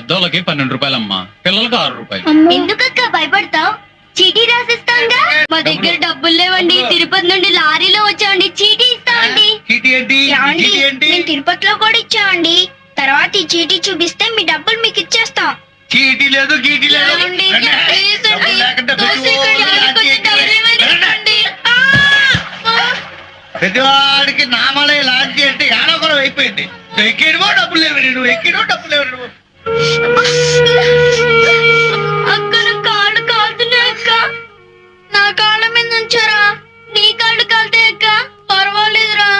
పెద్దోళ్ళకి 12 రూపాయలమ్మా, పిల్లలకి 6 రూపాయలు. ఎందుకక్క భయపడతావు? చీటీ రాసిస్తాంగా. మా దగ్గర డబ్బులు లేవండి, తిరుపతి నుండి లారీలో వచ్చామండి, చీటీ ఇస్తామండి. మేము తిరుపతిలో కూడా ఇచ్చామండి. తర్వాత ఈ చీటీ చూపిస్తే మీ డబ్బులు మీకు ఇచ్చేస్తాం. చీటీ లేదు గీటీ లేదు. ప్రతివాడికి నామాలే లాంటి అంటే యానొకరం అయిపోయింది. ఎక్కిడమో డబ్బులు లేవు, నువ్వు ఎక్కిడో డబ్బులు లేవు. నువ్వు అక్కడ కాళ్ళు కాలుతున్నాయి అక్క. నా కాళ్ళ మీద ఉంచారా? నీ కాళ్ళు కాలుతాయి అక్క. పర్వాలేదురా.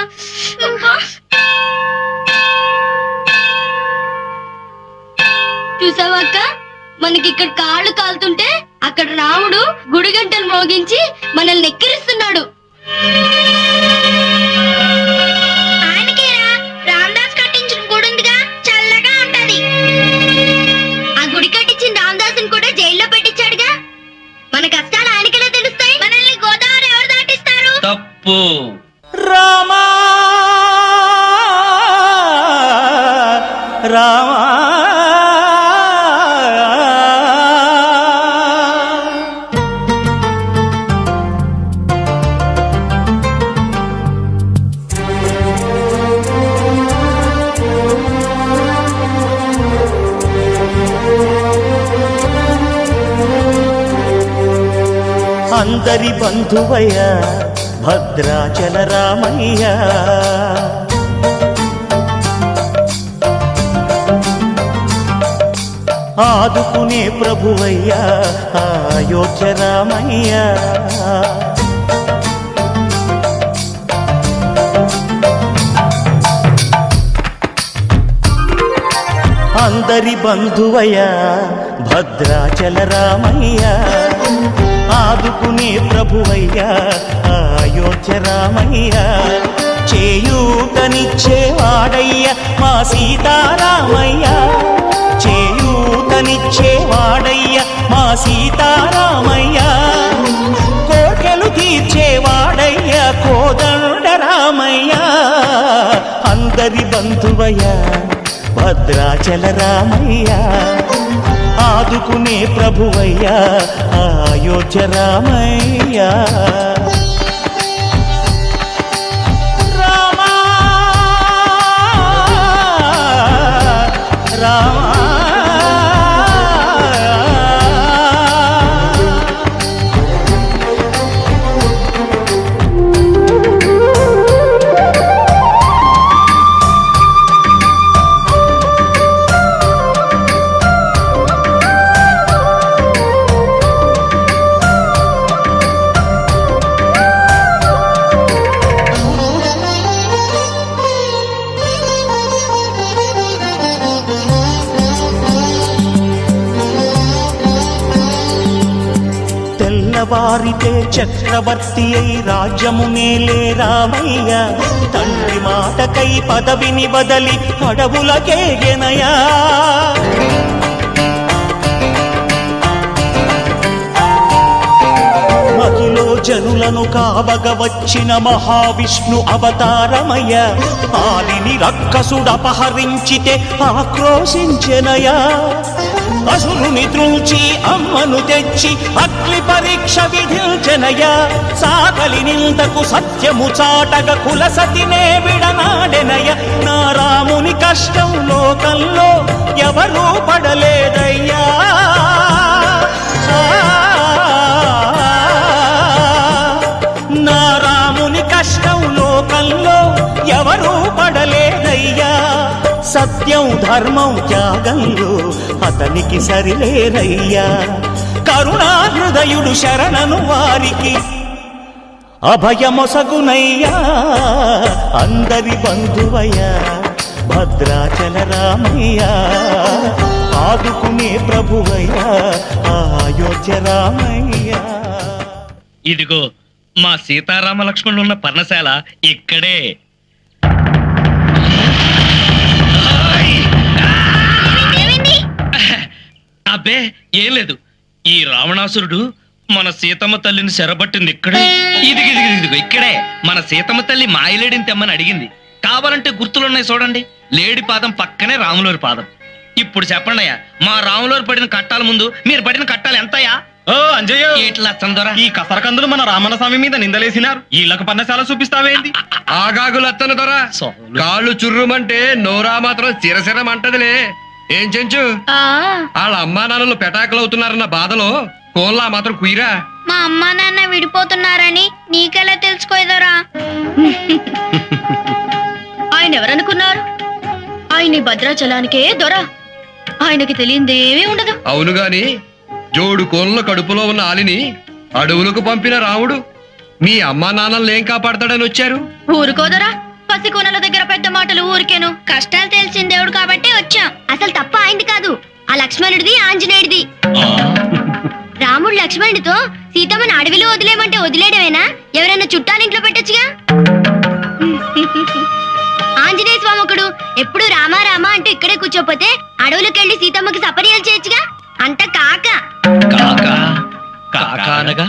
చూసావక్క, మనకి ఇక్కడ కాళ్ళు కాలుతుంటే అక్కడ రాముడు గుడి గంటలు మోగించి మనల్ని ఎక్కిరిస్తున్నాడు. ఆయనకేరా రామదాస్ కట్టించిన గుడి ఉందిగా, చల్లగా ఉంటది. ఆ గుడి కట్టించిన రామదాసుని కూడా జైల్లో పెట్టించాడుగా. మన కష్టాలు ఆయనకెలా తెలుస్తాయి? మనల్ని గోదావరి ఎవరు దాటిస్తారు? తప్పు. రామా రామా అందరి బంధువయ్య భద్రాచల రామయ్య, ఆదుకునే ప్రభువయ్య అయోధ్య రామయ్య. అందరి బంధువయ్య భద్రాచల రామయ్య, ఆదుకునే ప్రభువయ్యా అయోధ్య రామయ్య. చేయూతనిచ్చేవాడయ్య మా సీతారామయ్య, చేయూతనిచ్చేవాడయ్య మా సీతారామయ్య. కోర్కెలు తీర్చేవాడయ్య కోదండ రామయ్య. అందరి బంధువయ్య భద్రాచల రామయ్య, ఆదుకునే ప్రభువయ్యా అయోధ్య రామయ్య. రామా రామా వారితే చక్రవర్తి అయి రాజ్యమునేలే రామయ్య. తండ్రి మాటకై పదవిని బదలి అడవులకేగెనయా. మహిలో జనులను కావగ వచ్చిన మహావిష్ణు అవతారమయ్య. ఆలిని రక్కసుడపహరించితే ఆక్రోశించెనయా. అసురుని త్రుంచి అమ్మను తెచ్చి అగ్ని పరీక్ష విధించెనయా. సాకలి నిందకు సత్యము చాటగ కులసతినే విడనాడెనయ. నా రాముని కష్టం లోకంలో ఎవరూ పడలేదయ్యా. నా రాముని కష్టం లోకంలో ఎవరూ పడలేదయ్యా. సత్యం ధర్మం త్యాగంలో అతనికి సరిలేరయ్యా. కరుణా హృదయుడు శరణను వారికి అభయమొసగునయ్యా. అందరి బంధువయ్యా భద్రాచల రామయ్య, ఆదుకునే ప్రభువయ్యా అయోధ్య రామయ్య. ఇదిగో మా సీతారామ లక్ష్మణులు ఉన్న పర్ణశాల ఇక్కడే. అబ్బే ఏం లేదు, ఈ రావణాసురుడు మన సీతమ్మ తల్లిని చెరబట్టింది ఇక్కడే. ఇదిగిదిగిదిగో ఇక్కడే మన సీతమ్మ తల్లి మాయలేడిని తెమ్మని అడిగింది. కావాలంటే గుర్తులున్నాయి చూడండి. లేడి పాదం పక్కనే రాములోరి పాదం. ఇప్పుడు చెప్పండి అయ్యా, మా రాములో పడిన కట్టాల ముందు మీరు పడిన కట్టాలు ఎంతయ్యా? ఓ అంజయ్య, ఇట్లా చందరా ఈ కసరకందులు మన రామన్న స్వామి మీద నిందలేసినారు. ఈళ్ళకు పన్నశాల చూపిస్తావేంటి? ఆగాగులత్తన దొర కాళ్ళు చుర్రుమంటే నోరా మాత్రం చిరసిరం అంటదిలే. ఏం చెంచు వాళ్ళ అమ్మా నాన్నలు పెటాకులవుతున్నారన్న బాధలో కోన్లా మాత్రం కుయిరా. మా అమ్మా నాన్న విడిపోతున్నారని నీకెలా తెలుసుకోదరా? ఆయన ఎవరనుకున్నారు? ఆయన ఈ భద్రాచలానికే దొర. ఆయనకి తెలియందేమీ ఉండదు. అవును గాని జోడు కోన్ల కడుపులో ఉన్న ఆలిని అడవులకు పంపిన రాముడు మీ అమ్మా నాన్నల్ని ఏం కాపాడతాడని వచ్చారు? ఊరుకోదరా, పసికోనల దగ్గర పెద్ద మాటలు ఊరికేను. కష్టాలు తెలిసిన దేవుడు కాబట్టి వచ్చాం. అసలు తప్ప ఆయనది కాదు, ఆ లక్ష్మణుడిది ఆంజనేయుడిది. రాముడు లక్ష్మణుడితో సీతమ్మని అడవిలో వదిలేమంటే వదిలేయడమేనా? ఎవరైనా చుట్టాలింట్లో పెట్టొచ్చుగా. ఆంజనేయ స్వామి ఒకడు ఎప్పుడు రామా రామా అంటూ ఇక్కడే కూర్చోపోతే అడవులకెళ్లి సీతమ్మకి సపర్యలు చేయొచ్చుగా. అంత కాక కాకా అనగా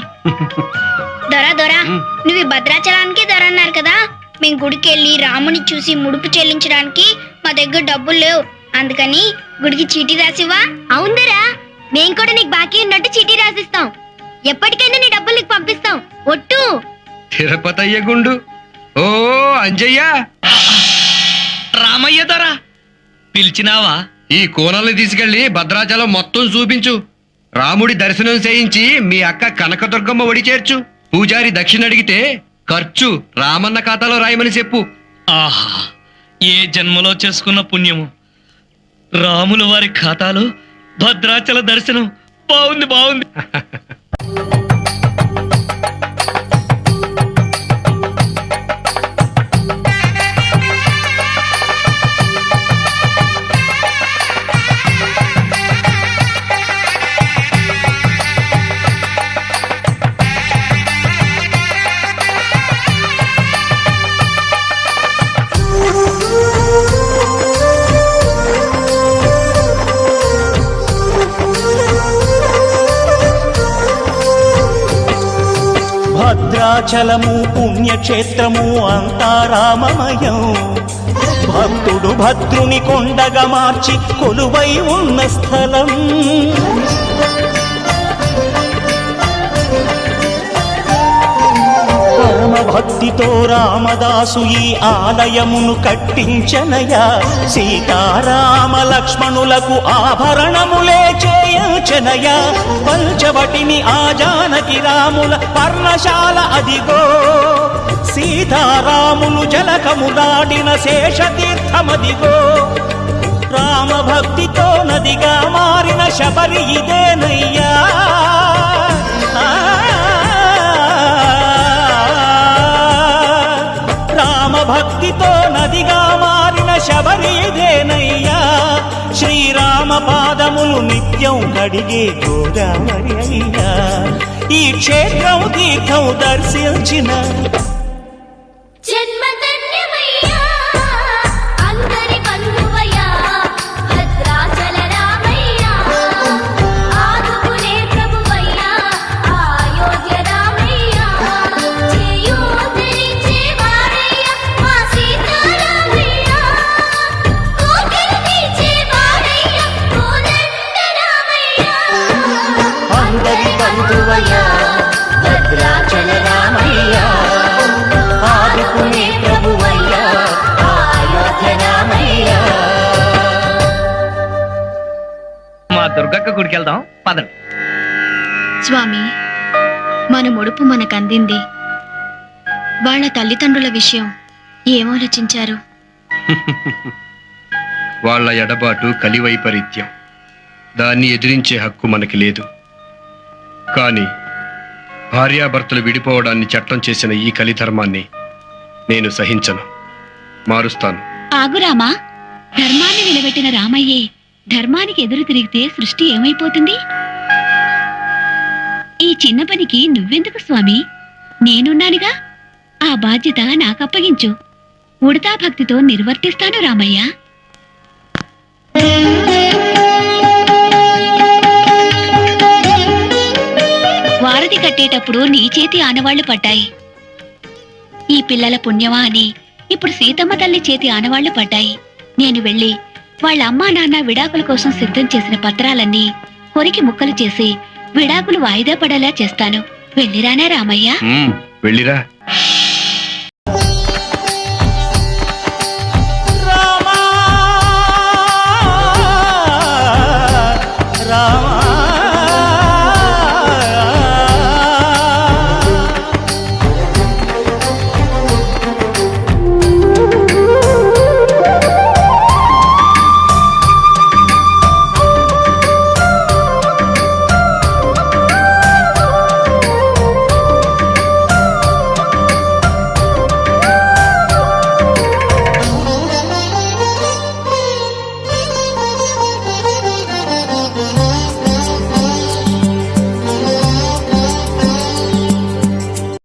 దొరా దొరా, నువ్వు ఈ భద్రాచలానికి దొర అన్నారు కదా. మేము గుడికి వెళ్ళి రాముని చూసి ముడుపు చెల్లించడానికి మా దగ్గర డబ్బులు లేవు. అందుకని గుడికి చీటీ రాసివా? అవుందరా, మేం కూడా నీకు బాకీ ఉన్నట్టు చీటీ రాసిస్తాం. ఎప్పటికైనా నీ డబ్బులు నీకు పంపిస్తాం. ఒట్టు. తిరుపతయ్య గుండు. ఓ అంజయ్య, రామయ్య దొరా పిలిచినావా? ఈ కోనల్ని తీసుకెళ్లి భద్రాచలం మొత్తం చూపించు. రాముడి దర్శనం చేయించి మీ అక్క కనకదుర్గమ్మ ఒడి చేర్చు. పూజారి దక్షిణ అడిగితే ఖర్చు రామన్న ఖాతాలో రాయమని చెప్పు. ఆహా, ఏ జన్మలో చేసుకున్న పుణ్యము! రాముల వారి ఖాతాలో భద్రాచల దర్శనం. బాగుంది బాగుంది. భద్రాచలము పుణ్యక్షేత్రము అంతా రామమయం. భక్తుడు భద్రుని కొండగా మార్చి కొలువై ఉన్న స్థలం. పరమ భక్తితో రామదాసు ఈ ఆలయమును కట్టించనయా. సీతారామ లక్ష్మణులకు ఆభరణములే చేయించనయా. పంచవటిని ఆ జానకి రాముల పర్ణశాల అదిగో. సీతారాములు జలకములాడిన శేషతీర్థమదిగో. రామ భక్తితో నదిగా మారిన శబరి ఇదేనయ్యా. భక్తితో నదిగా మారిన శబరి ఇదేనయ్యా. శ్రీరామ పాదములు నిత్యం కడిగే గోదావరి అయ్యా. ఈ క్షేత్రం తీర్థం దర్శించిన భద్రాచల రామయ్య, ఆదుకునే ప్రభువయ్య, అయోధ్య రామయ్య. మా దుర్గక్క గుడికెళ్దాం పదండి. స్వామి, మన ముడుపు మనకందింది. వాళ్ళ తల్లిదండ్రుల విషయం ఏమాలోచించారు? వాళ్ళ ఎడబాటు కలివైపరీత్యం. దాన్ని ఎదిరించే హక్కు మనకి లేదు. కానీ భార్యాభర్తలు విడిపోవడాన్ని చట్టం చేసిన ఈ కలిధర్మాన్ని నేను సహించను. మారుస్తాను. ఆగురామా, ధర్మాన్ని నిలబెట్టిన రామయ్యే ధర్మానికి ఎదురు తిరిగితే సృష్టి ఏమైపోతుంది? ఈ చిన్న పనికి నువ్వెందుకు స్వామి? నేనున్నానుగా. ఆ బాధ్యత నాకప్పగించు. ఉడతా భక్తితో నిర్వర్తిస్తాను రామయ్య. వారధి కట్టేటప్పుడు నీ చేతి ఆనవాళ్లు పడ్డాయి. ఈ పిల్లల పుణ్యమా అని ఇప్పుడు సీతమ్మ తల్లి చేతి ఆనవాళ్లు పడ్డాయి. నేను వెళ్ళి వాళ్ళ అమ్మా నాన్న విడాకుల కోసం సిద్ధం చేసిన పత్రాలన్నీ కొరికి ముక్కలు చేసి విడాకులు వాయిదా పడేలా చేస్తాను. వెళ్ళిరానా రామయ్య? వెళ్ళిరా.